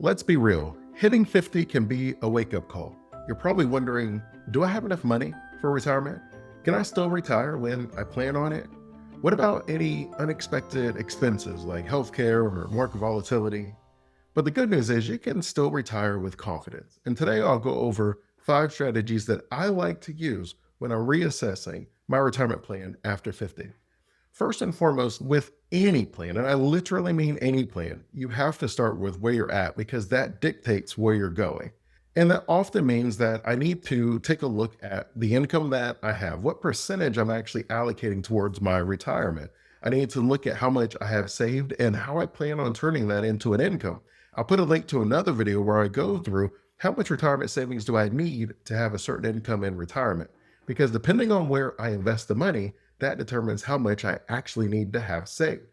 Let's be real, hitting 50 can be a wake-up call. You're probably wondering, do I have enough money for retirement? Can I still retire when I plan on it? What about any unexpected expenses like healthcare or market volatility? But the good news is you can still retire with confidence. And today I'll go over 5 strategies that I like to use when I'm reassessing my retirement plan after 50. First and foremost, with any plan, and I literally mean any plan, you have to start with where you're at because that dictates where you're going. And that often means that I need to take a look at the income that I have, what percentage I'm actually allocating towards my retirement. I need to look at how much I have saved and how I plan on turning that into an income. I'll put a link to another video where I go through how much retirement savings do I need to have a certain income in retirement. Because depending on where I invest the money, that determines how much I actually need to have saved.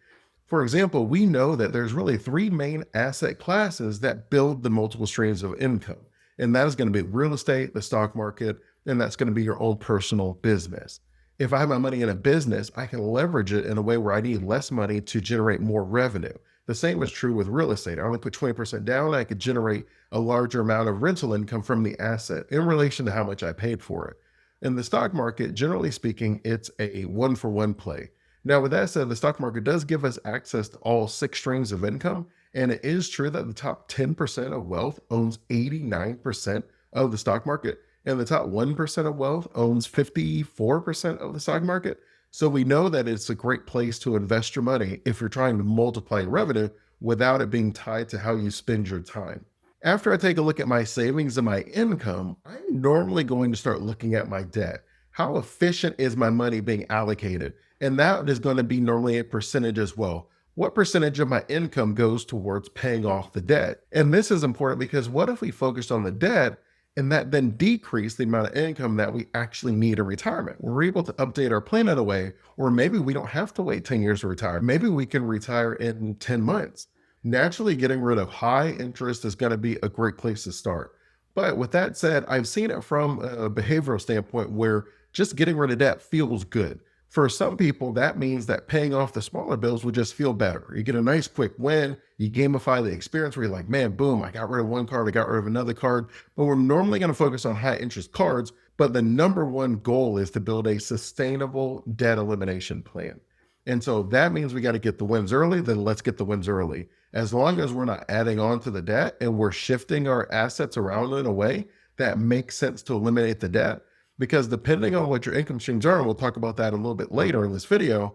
For example, we know that there's really 3 main asset classes that build the multiple streams of income. And that is going to be real estate, the stock market, and that's going to be your own personal business. If I have my money in a business, I can leverage it in a way where I need less money to generate more revenue. The same is true with real estate. I only put 20% down, I could generate a larger amount of rental income from the asset in relation to how much I paid for it. In the stock market, generally speaking, it's a one-for-one play. Now, with that said, the stock market does give us access to all 6 streams of income, and it is true that the top 10% of wealth owns 89% of the stock market, and the top 1% of wealth owns 54% of the stock market. So we know that it's a great place to invest your money if you're trying to multiply revenue without it being tied to how you spend your time. After I take a look at my savings and my income, I'm normally going to start looking at my debt. How efficient is my money being allocated? And that is going to be normally a percentage as well. What percentage of my income goes towards paying off the debt? And this is important because what if we focused on the debt and that then decreased the amount of income that we actually need in retirement? We're able to update our plan in a way, or maybe we don't have to wait 10 years to retire. Maybe we can retire in 10 months. Naturally, getting rid of high interest is going to be a great place to start. But with that said, I've seen it from a behavioral standpoint where just getting rid of debt feels good. For some people, that means that paying off the smaller bills will just feel better. You get a nice quick win, you gamify the experience where you're like, man, boom, I got rid of one card, I got rid of another card. But we're normally going to focus on high interest cards, but the number one goal is to build a sustainable debt elimination plan. And so that means we got to get the wins early, then let's get the wins early. As long as we're not adding on to the debt and we're shifting our assets around in a way that makes sense to eliminate the debt, because depending on what your income streams are, and we'll talk about that a little bit later in this video,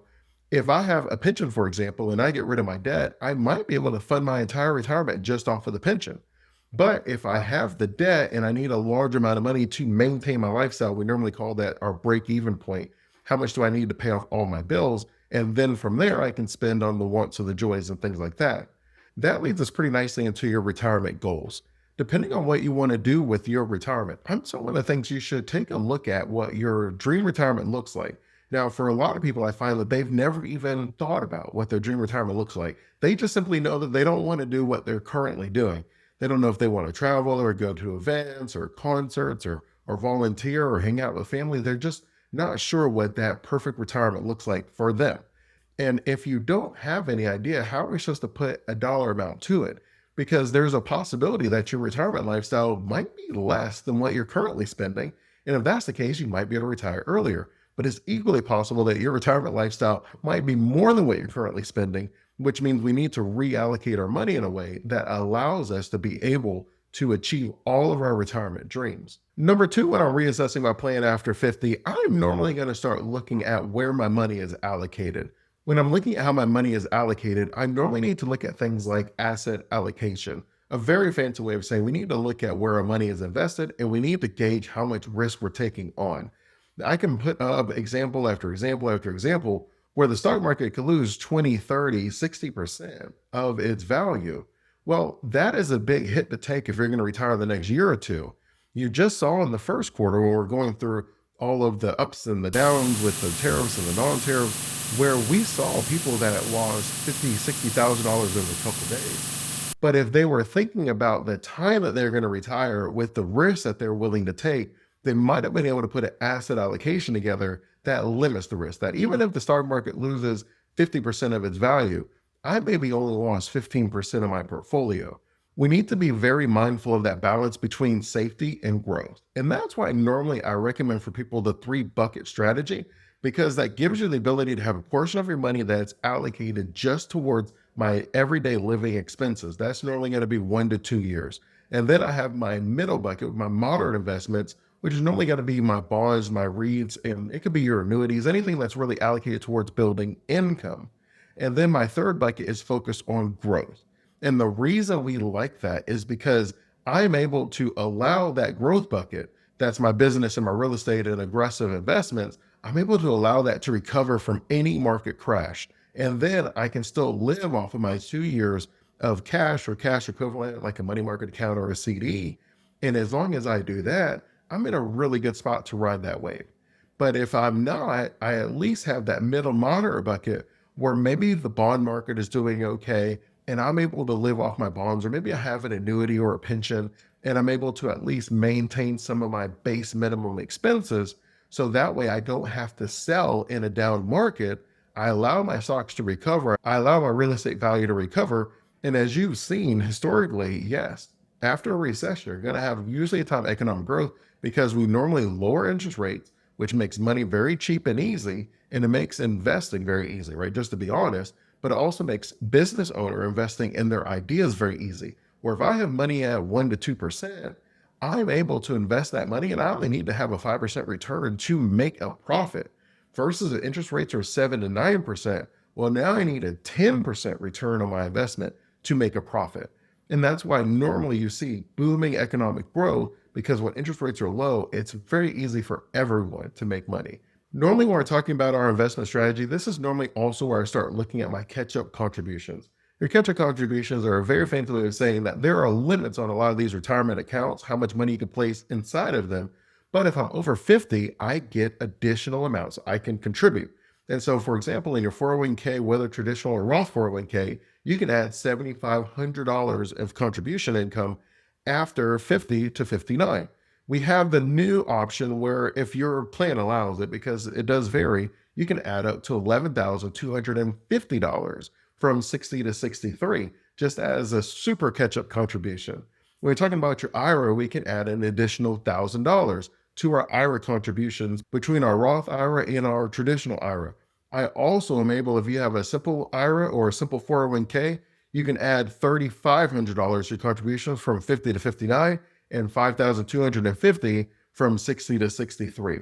if I have a pension, for example, and I get rid of my debt, I might be able to fund my entire retirement just off of the pension. But if I have the debt and I need a large amount of money to maintain my lifestyle, we normally call that our break-even point. How much do I need to pay off all my bills? And then from there, I can spend on the wants and the joys and things like that. That leads us pretty nicely into your retirement goals. Depending on what you want to do with your retirement, so one of the things you should take a look at what your dream retirement looks like. Now, for a lot of people, I find that they've never even thought about what their dream retirement looks like. They just simply know that they don't want to do what they're currently doing. They don't know if they want to travel or go to events or concerts or volunteer or hang out with family. They're just not sure what that perfect retirement looks like for them. And if you don't have any idea, how are we supposed to put a dollar amount to it? Because there's a possibility that your retirement lifestyle might be less than what you're currently spending. And if that's the case, you might be able to retire earlier. But it's equally possible that your retirement lifestyle might be more than what you're currently spending, which means we need to reallocate our money in a way that allows us to be able to achieve all of our retirement dreams. Number 2, when I'm reassessing my plan after 50, I'm normally going to start looking at where my money is allocated. When I'm looking at how my money is allocated, I normally need to look at things like asset allocation, a very fancy way of saying we need to look at where our money is invested and we need to gauge how much risk we're taking on. I can put up example after example after example where the stock market could lose 20, 30, 60% of its value. Well, that is a big hit to take if you're going to retire the next year or two. You just saw in the first quarter when we're going through all of the ups and the downs with the tariffs and the non-tariffs, where we saw people that lost $50,000, $60,000 over a couple of days. But if they were thinking about the time that they're going to retire with the risk that they're willing to take, they might have been able to put an asset allocation together that limits the risk. That even if the stock market loses 50% of its value, I maybe only lost 15% of my portfolio. We need to be very mindful of that balance between safety and growth. And that's why normally I recommend for people the three bucket strategy, because that gives you the ability to have a portion of your money that's allocated just towards my everyday living expenses. That's normally going to be 1 to 2 years. And then I have my middle bucket, my moderate investments, which is normally going to be my bonds, my REITs, and it could be your annuities, anything that's really allocated towards building income. And then my third bucket is focused on growth. And the reason we like that is because I'm able to allow that growth bucket, that's my business and my real estate and aggressive investments, I'm able to allow that to recover from any market crash. And then I can still live off of my 2 years of cash or cash equivalent, like a money market account or a CD. And as long as I do that, I'm in a really good spot to ride that wave. But if I'm not, I at least have that middle moderate bucket where maybe the bond market is doing okay and I'm able to live off my bonds, or maybe I have an annuity or a pension, and I'm able to at least maintain some of my base minimum expenses. So that way I don't have to sell in a down market. I allow my stocks to recover, I allow my real estate value to recover. And as you've seen historically, yes, after a recession, you're going to have usually a time of economic growth because we normally lower interest rates, which makes money very cheap and easy, and it makes investing very easy, right? Just to be honest, but it also makes business owner investing in their ideas very easy. Where if I have money at 1 to 2%, I'm able to invest that money and I only need to have a 5% return to make a profit. Versus the interest rates are 7 to 9%. Well, now I need a 10% return on my investment to make a profit. And that's why normally you see booming economic growth because when interest rates are low, it's very easy for everyone to make money. Normally, when we're talking about our investment strategy, this is normally also where I start looking at my catch up contributions. Your catch up contributions are a very fancy way of saying that there are limits on a lot of these retirement accounts, how much money you can place inside of them. But if I'm over 50, I get additional amounts I can contribute. And so, for example, in your 401k, whether traditional or Roth 401k, you can add $7,500 of contribution income after 50 to 59. We have the new option where if your plan allows it, because it does vary, you can add up to $11,250 from 60 to 63, just as a super catch up contribution. When we're talking about your IRA, we can add an additional $1,000 to our IRA contributions between our Roth IRA and our traditional IRA. I also am able, if you have a simple IRA or a simple 401k, you can add $3,500 to contributions from 50 to 59 and 5,250 from 60 to 63.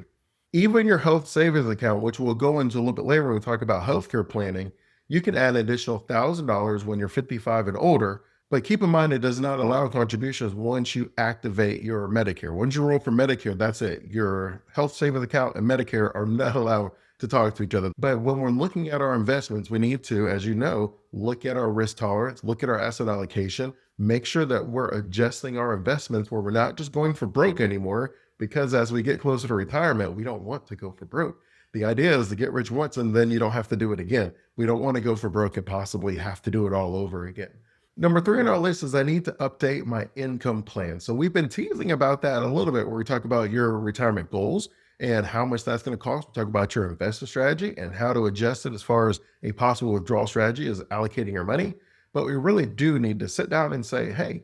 Even your health savings account, which we'll go into a little bit later when we talk about healthcare planning, you can add an additional $1,000 when you're 55 and older. But keep in mind, it does not allow contributions once you activate your Medicare. Once you roll for Medicare, that's it. Your health savings account and Medicare are not allowed to talk to each other. But when we're looking at our investments, we need to, as you know, look at our risk tolerance, look at our asset allocation, make sure that we're adjusting our investments where we're not just going for broke anymore, because as we get closer to retirement, we don't want to go for broke. The idea is to get rich once and then you don't have to do it again. We don't want to go for broke and possibly have to do it all over again. Number three on our list is I need to update my income plan. So we've been teasing about that a little bit where we talk about your retirement goals and how much that's going to cost. We talk about your investment strategy and how to adjust it as far as a possible withdrawal strategy is allocating your money. But we really do need to sit down and say, hey,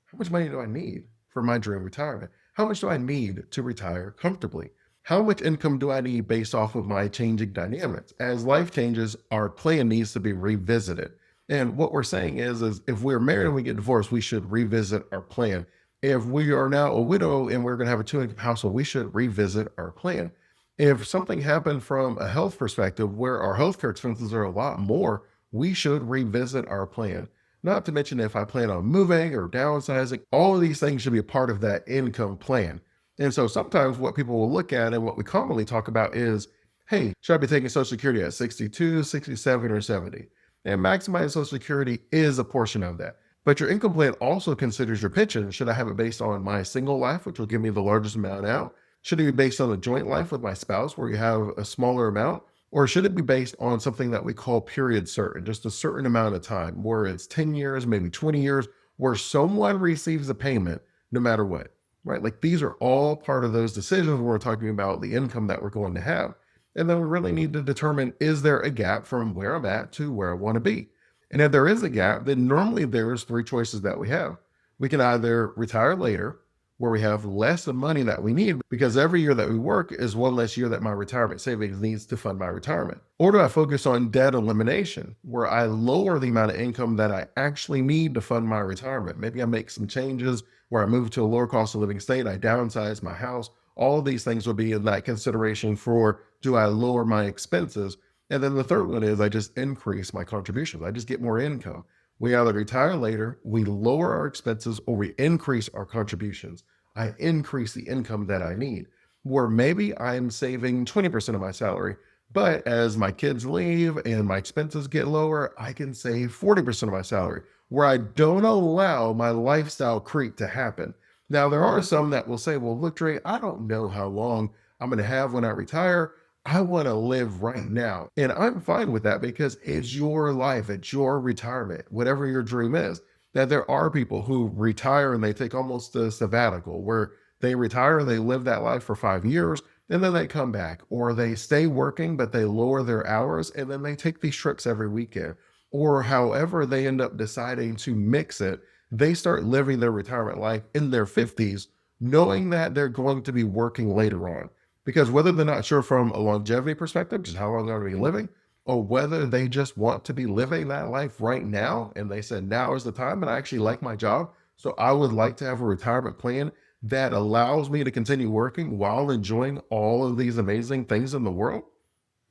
how much money do I need for my dream retirement? How much do I need to retire comfortably? How much income do I need based off of my changing dynamics? As life changes, our plan needs to be revisited. And what we're saying is if we're married and we get divorced, we should revisit our plan. If we are now a widow and we're going to have a two-income household, we should revisit our plan. If something happened from a health perspective where our healthcare expenses are a lot more, we should revisit our plan. Not to mention if I plan on moving or downsizing, all of these things should be a part of that income plan. And so sometimes what people will look at and what we commonly talk about is, hey, should I be taking Social Security at 62, 67, or 70? And maximizing Social Security is a portion of that. But your income plan also considers your pension. Should I have it based on my single life, which will give me the largest amount out? Should it be based on a joint life with my spouse where you have a smaller amount? Or should it be based on something that we call period certain, just a certain amount of time, where it's 10 years, maybe 20 years, where someone receives a payment no matter what, right? Like these are all part of those decisions when we're talking about the income that we're going to have. And then we really need to determine, is there a gap from where I'm at to where I want to be? And if there is a gap, then normally there's three choices that we have. We can either retire later, where we have less of money that we need because every year that we work is one less year that my retirement savings needs to fund my retirement. Or do I focus on debt elimination, where I lower the amount of income that I actually need to fund my retirement? Maybe I make some changes where I move to a lower cost of living state, I downsize my house. All of these things will be in that consideration for, do I lower my expenses? And then the third one is, I just increase my contributions. I just get more income. We either retire later, we lower our expenses, or we increase our contributions. I increase the income that I need. Where maybe I'm saving 20% of my salary, but as my kids leave and my expenses get lower, I can save 40% of my salary, where I don't allow my lifestyle creep to happen. Now, there are some that will say, well, look, Dre, I don't know how long I'm going to have when I retire. I want to live right now. And I'm fine with that because it's your life, it's your retirement, whatever your dream is. That there are people who retire and they take almost a sabbatical where they retire, they live that life for 5 years, and then they come back, or they stay working, but they lower their hours and then they take these trips every weekend. Or however they end up deciding to mix it, they start living their retirement life in their 50s, knowing that they're going to be working later on. Because whether they're not sure from a longevity perspective, just how long they're going to be living, or whether they just want to be living that life right now, and they said, now is the time, and I actually like my job. So I would like to have a retirement plan that allows me to continue working while enjoying all of these amazing things in the world.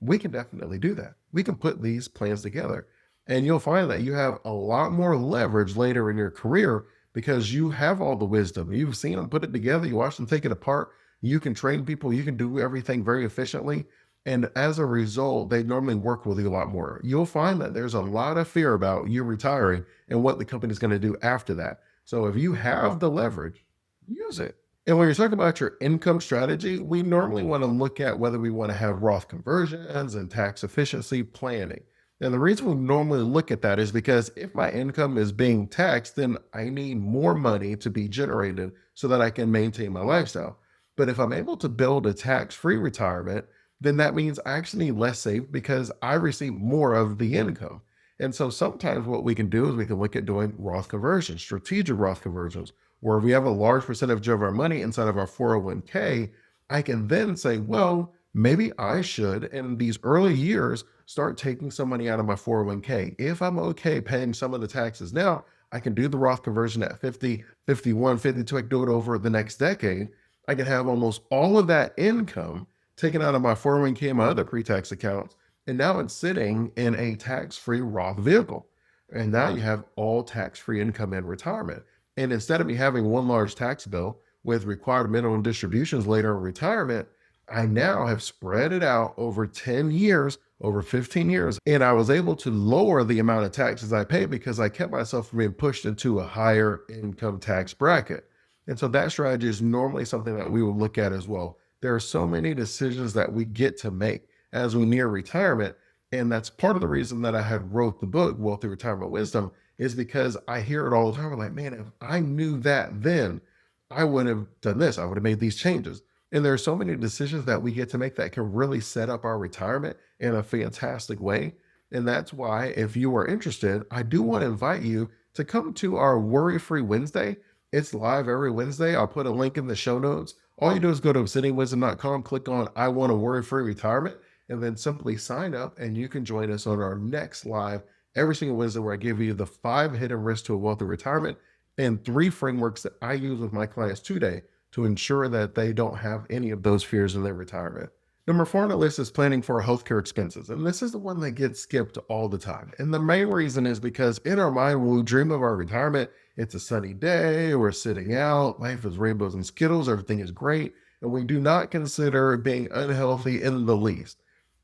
We can definitely do that. We can put these plans together. And you'll find that you have a lot more leverage later in your career because you have all the wisdom. You've seen them put it together, you watch them take it apart. You can train people, you can do everything very efficiently. And as a result, they normally work with you a lot more. You'll find that there's a lot of fear about you retiring and what the company's going to do after that. So if you have the leverage, use it. And when you're talking about your income strategy, we normally want to look at whether we want to have Roth conversions and tax efficiency planning. And the reason we normally look at that is because if my income is being taxed, then I need more money to be generated so that I can maintain my lifestyle. But if I'm able to build a tax-free retirement, then that means I actually need less saved because I receive more of the income. And so sometimes what we can do is we can look at doing Roth conversions, strategic Roth conversions, where if we have a large percentage of our money inside of our 401k, I can then say, well, maybe I should, in these early years, start taking some money out of my 401k. If I'm okay paying some of the taxes now, I can do the Roth conversion at 50, 51, 52. I can do it over the next decade. I can have almost all of that income taken out of my 401k and my other pre-tax accounts. And now it's sitting in a tax-free Roth vehicle. And now you have all tax-free income in retirement. And instead of me having one large tax bill with required minimum distributions later in retirement, I now have spread it out over 10 years, over 15 years. And I was able to lower the amount of taxes I pay because I kept myself from being pushed into a higher income tax bracket. And so that strategy is normally something that we will look at as well. There are so many decisions that we get to make as we near retirement. And that's part of the reason that I had wrote the book, Wealthy Retirement Wisdom, is because I hear it all the time. I'm like, man, if I knew that then, I would have done this. I would have made these changes. And there are so many decisions that we get to make that can really set up our retirement in a fantastic way. And that's why, if you are interested, I do want to invite you to come to our Worry Free Wednesday. It's live every Wednesday. I'll put a link in the show notes. All you do is go to obsidianwisdom.com, click on I want a worry free retirement, and then simply sign up. And you can join us on our next live every single Wednesday, where I give you the 5 hidden risks to a wealthy retirement and 3 frameworks that I use with my clients today to ensure that they don't have any of those fears in their retirement. Number 4 on the list is planning for healthcare expenses. And this is the one that gets skipped all the time. And the main reason is because in our mind, when we dream of our retirement, it's a sunny day, we're sitting out, life is rainbows and skittles, everything is great. And we do not consider being unhealthy in the least.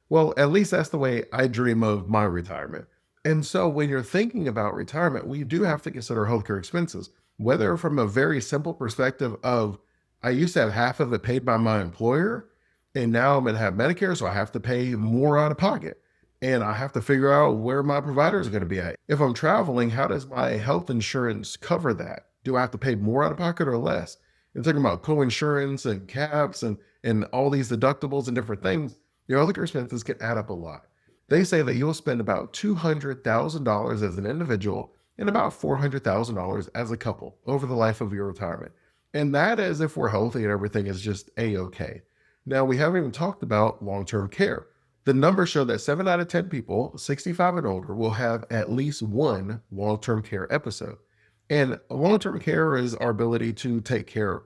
Well, at least that's the way I dream of my retirement. And so when you're thinking about retirement, we do have to consider healthcare expenses, whether from a very simple perspective of, I used to have half of it paid by my employer, and now I'm going to have Medicare, so I have to pay more out of pocket. And I have to figure out where my providers are going to be at. If I'm traveling, how does my health insurance cover that? Do I have to pay more out of pocket or less? And talking about co-insurance and caps and all these deductibles and different things, your healthcare expenses can add up a lot. They say that you'll spend about $200,000 as an individual and about $400,000 as a couple over the life of your retirement. And that is if we're healthy and everything is just a-okay. Now, we haven't even talked about long-term care. The numbers show that 7 out of 10 people 65 and older will have at least one long-term care episode. And long-term care is our ability to take care.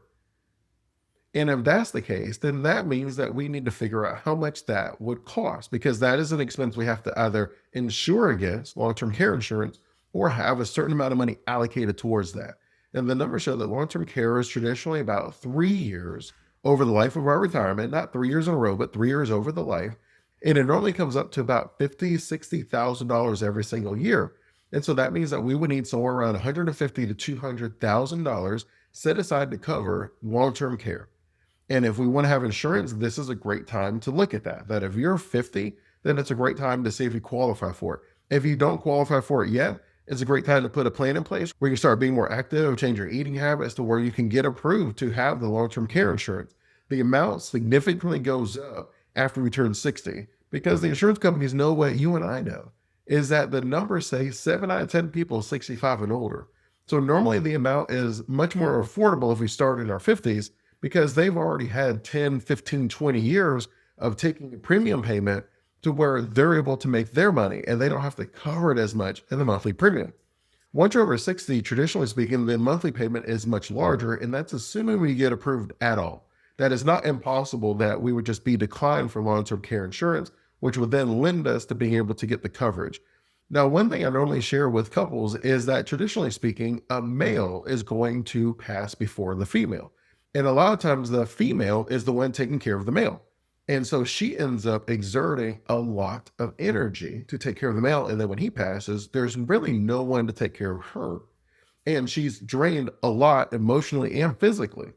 And if that's the case, then that means that we need to figure out how much that would cost, because that is an expense we have to either insure against, long-term care insurance, or have a certain amount of money allocated towards that. And the numbers show that long-term care is traditionally about 3 years over the life of our retirement, not 3 years in a row, but 3 years over the life. And it normally comes up to about $50,000, $60,000 every single year. And so that means that we would need somewhere around $150,000 to $200,000 set aside to cover long-term care. And if we want to have insurance, this is a great time to look at that. That if you're 50, then it's a great time to see if you qualify for it. If you don't qualify for it yet, it's a great time to put a plan in place where you start being more active, change your eating habits to where you can get approved to have the long-term care insurance. The amount significantly goes up after we turn 60 because the insurance companies know what you and I know is that the numbers say 7 out of 10 people 65 and older. So normally the amount is much more affordable if we start in our 50s because they've already had 10, 15, 20 years of taking a premium payment to where they're able to make their money and they don't have to cover it as much in the monthly premium. Once you're over 60, traditionally speaking, the monthly payment is much larger, and that's assuming we get approved at all. That is not impossible that we would just be declined for long-term care insurance, which would then lend us to being able to get the coverage. Now, one thing I normally share with couples is that traditionally speaking, a male is going to pass before the female. And a lot of times the female is the one taking care of the male. And so she ends up exerting a lot of energy to take care of the male. And then when he passes, there's really no one to take care of her. And she's drained a lot emotionally and physically.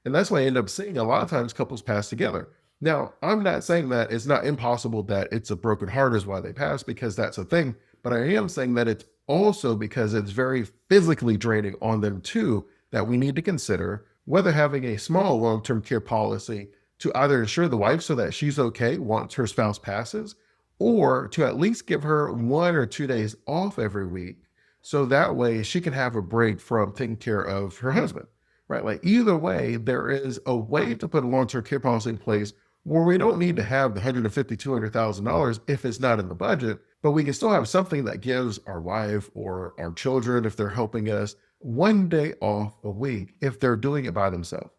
And that's why I end up seeing a lot of times couples pass together. Now, I'm not saying that it's not impossible that it's a broken heart is why they pass, because that's a thing. But I am saying that it's also because it's very physically draining on them too, that we need to consider whether having a small long-term care policy to either insure the wife so that she's okay once her spouse passes, or to at least give her 1 or 2 days off every week. So that way she can have a break from taking care of her husband, right? Like either way, there is a way to put a long-term care policy in place where we don't need to have the $150,000, $200,000 if it's not in the budget, but we can still have something that gives our wife or our children, if they're helping us, 1 day off a week if they're doing it by themselves.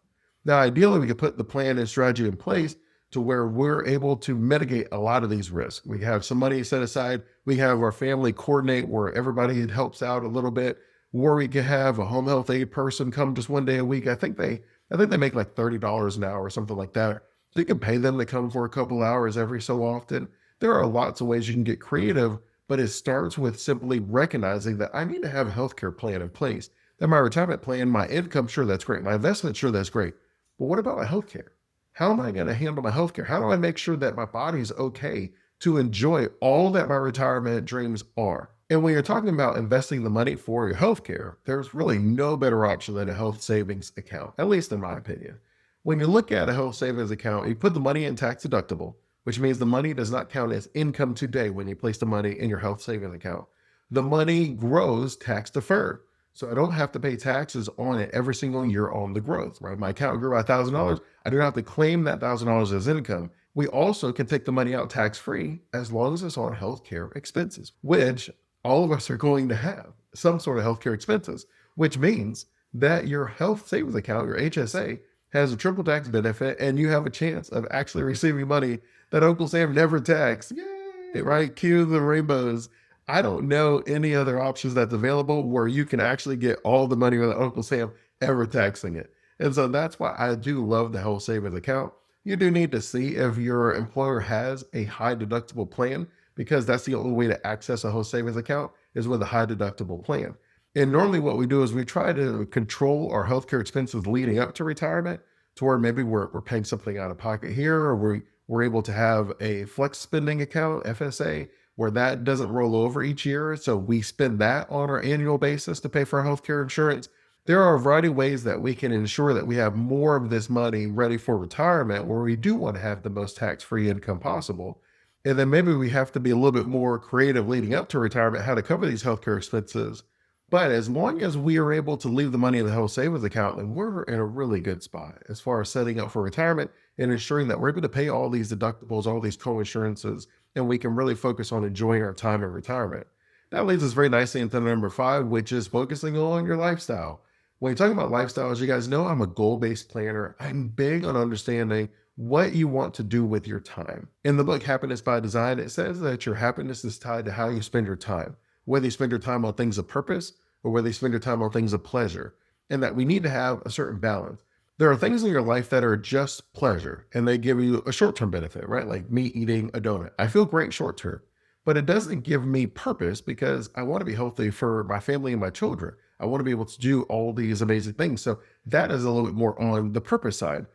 Now, ideally, we could put the plan and strategy in place to where we're able to mitigate a lot of these risks. We have some money set aside. We have our family coordinate where everybody helps out a little bit, where we can have a home health aide person come just 1 day a week. I think they make like $30 an hour or something like that. So you can pay them to come for a couple hours every so often. There are lots of ways you can get creative, but it starts with simply recognizing that I need to have a healthcare plan in place. That my retirement plan, my income, sure, that's great. My investment, sure, that's great. But what about my healthcare? How am I going to handle my healthcare? How do I make sure that my body's okay to enjoy all that my retirement dreams are? And when you're talking about investing the money for your healthcare, there's really no better option than a health savings account, at least in my opinion. When you look at a health savings account, you put the money in tax deductible, which means the money does not count as income today when you place the money in your health savings account. The money grows tax deferred. So I don't have to pay taxes on it every single year on the growth, right? My account grew by $1,000. I don't have to claim that $1,000 as income. We also can take the money out tax-free as long as it's on healthcare expenses, which all of us are going to have some sort of healthcare expenses, which means that your health savings account, your HSA, has a triple tax benefit and you have a chance of actually receiving money that Uncle Sam never taxed. Yay, right? Cue the rainbows. I don't know any other options that's available where you can actually get all the money without Uncle Sam ever taxing it. And so that's why I do love the health savings account. You do need to see if your employer has a high deductible plan, because that's the only way to access a health savings account is with a high deductible plan. And normally what we do is we try to control our healthcare expenses leading up to retirement to where maybe we're paying something out of pocket here, or we're able to have a flex spending account, FSA, where that doesn't roll over each year. So we spend that on our annual basis to pay for our healthcare insurance. There are a variety of ways that we can ensure that we have more of this money ready for retirement where we do want to have the most tax-free income possible. And then maybe we have to be a little bit more creative leading up to retirement, how to cover these healthcare expenses, But as long as we are able to leave the money in the health savings account, then we're in a really good spot as far as setting up for retirement and ensuring that we're able to pay all these deductibles, all these co-insurances, and we can really focus on enjoying our time in retirement. That leads us very nicely into number five, which is focusing on your lifestyle. When you're talking about lifestyles, you guys know I'm a goal-based planner. I'm big on understanding what you want to do with your time. In the book Happiness by Design, it says that your happiness is tied to how you spend your time, whether you spend your time on things of purpose or whether you spend your time on things of pleasure, and that we need to have a certain balance. There are things in your life that are just pleasure and they give you a short term benefit, right? Like me eating a donut. I feel great short term, but it doesn't give me purpose because I want to be healthy for my family and my children. I want to be able to do all these amazing things. So that is a little bit more on the purpose side.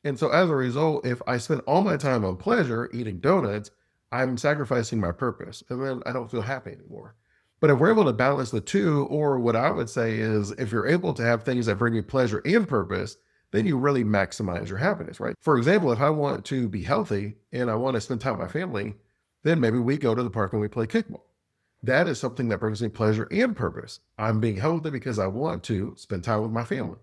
And so as a result, if I spend all my time on pleasure, eating donuts, I'm sacrificing my purpose and then I don't feel happy anymore. But if we're able to balance the two, or what I would say is if you're able to have things that bring you pleasure and purpose, then you really maximize your happiness, right? For example, if I want to be healthy and I want to spend time with my family, then maybe we go to the park and we play kickball. That is something that brings me pleasure and purpose. I'm being healthy because I want to spend time with my family.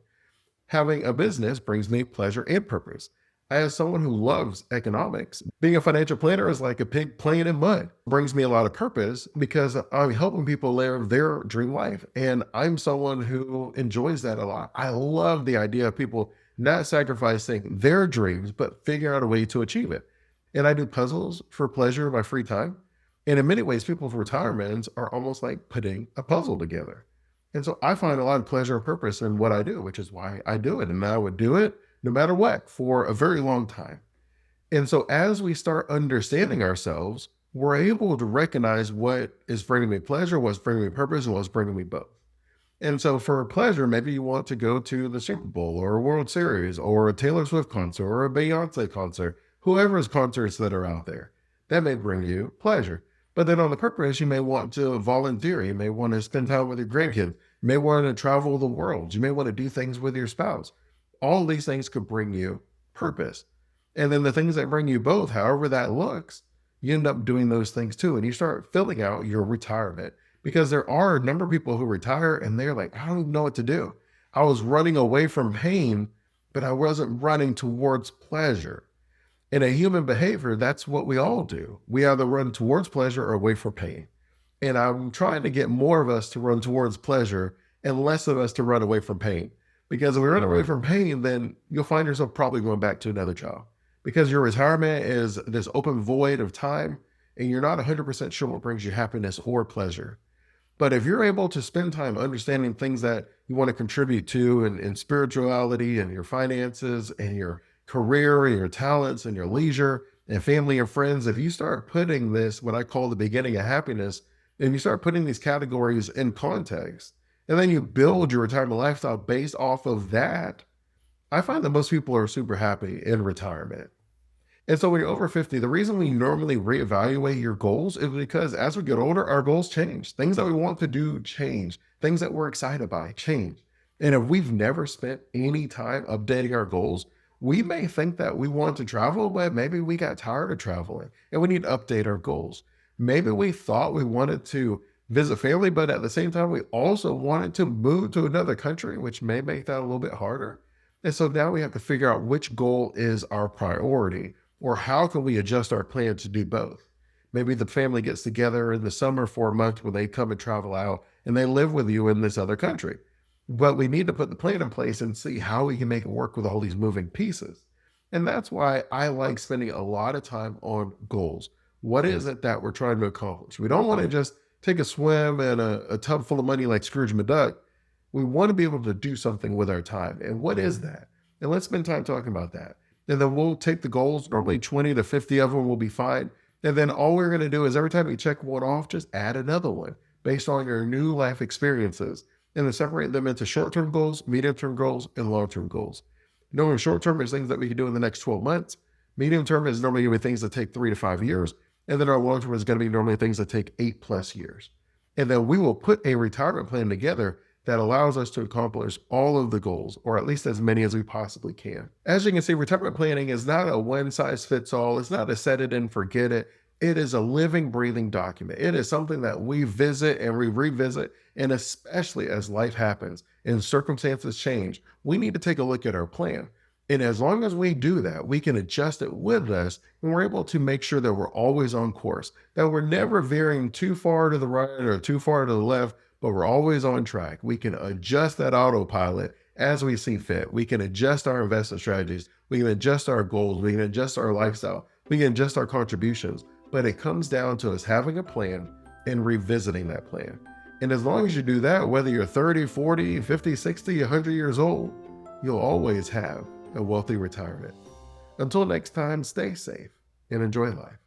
Having a business brings me pleasure and purpose. As someone who loves economics, being a financial planner is like a pig playing in mud. It brings me a lot of purpose because I'm helping people live their dream life. And I'm someone who enjoys that a lot. I love the idea of people not sacrificing their dreams, but figuring out a way to achieve it. And I do puzzles for pleasure in my free time. And in many ways, people's retirements are almost like putting a puzzle together. And so I find a lot of pleasure and purpose in what I do, which is why I do it. And I would do it no matter what for a very long time. And so as we start understanding ourselves, we're able to recognize what is bringing me pleasure, what's bringing me purpose, and what's bringing me both. And so for pleasure, maybe you want to go to the Super Bowl or a World Series or a Taylor Swift concert or a Beyonce concert, whoever's concerts that are out there. That may bring you pleasure. But then on the purpose, you may want to volunteer. You may want to spend time with your grandkids. You may want to travel the world. You may want to do things with your spouse. All these things could bring you purpose. And then the things that bring you both, however that looks, you end up doing those things too. And you start filling out your retirement because there are a number of people who retire and they're like, I don't even know what to do. I was running away from pain, but I wasn't running towards pleasure. In a human behavior, that's what we all do. We either run towards pleasure or away from pain. And I'm trying to get more of us to run towards pleasure and less of us to run away from pain. Because if we run away from pain, then you'll find yourself probably going back to another job. Because your retirement is this open void of time, and you're not 100% sure what brings you happiness or pleasure. But if you're able to spend time understanding things that you want to contribute to in spirituality and your finances and your career and your talents and your leisure and family and friends, if you start putting this, what I call the beginning of happiness, and you start putting these categories in context, and then you build your retirement lifestyle based off of that, I find that most people are super happy in retirement. And so when you're over 50, the reason we normally reevaluate your goals is because as we get older, our goals change. Things that we want to do change. Things that we're excited by change. And if we've never spent any time updating our goals, we may think that we want to travel, but maybe we got tired of traveling and we need to update our goals. Maybe we thought we wanted to visit family, but at the same time, we also wanted to move to another country, which may make that a little bit harder. And so now we have to figure out which goal is our priority, or how can we adjust our plan to do both? Maybe the family gets together in the summer for a month when they come and travel out and they live with you in this other country. But we need to put the plan in place and see how we can make it work with all these moving pieces. And that's why I like spending a lot of time on goals. What is it that we're trying to accomplish? We don't want to just take a swim in a tub full of money like Scrooge McDuck. We want to be able to do something with our time. And what is that? And let's spend time talking about that. And then we'll take the goals, normally 20 to 50 of them will be fine. And then all we're going to do is every time we check one off, just add another one based on your new life experiences. And then separate them into short-term goals, medium-term goals, and long-term goals. Knowing short-term is things that we can do in the next 12 months. Medium-term is normally going to be things that take 3 to 5 years. And then our long-term is going to be normally things that take 8+ years. And then we will put a retirement plan together that allows us to accomplish all of the goals, or at least as many as we possibly can. As you can see, retirement planning is not a one-size-fits-all. It's not a set it and forget it. It is a living, breathing document. It is something that we visit and we revisit. And especially as life happens and circumstances change, we need to take a look at our plan. And as long as we do that, we can adjust it with us and we're able to make sure that we're always on course, that we're never veering too far to the right or too far to the left, but we're always on track. We can adjust that autopilot as we see fit. We can adjust our investment strategies. We can adjust our goals. We can adjust our lifestyle. We can adjust our contributions. But it comes down to us having a plan and revisiting that plan. And as long as you do that, whether you're 30, 40, 50, 60, 100 years old, you'll always have a wealthy retirement. Until next time, stay safe and enjoy life.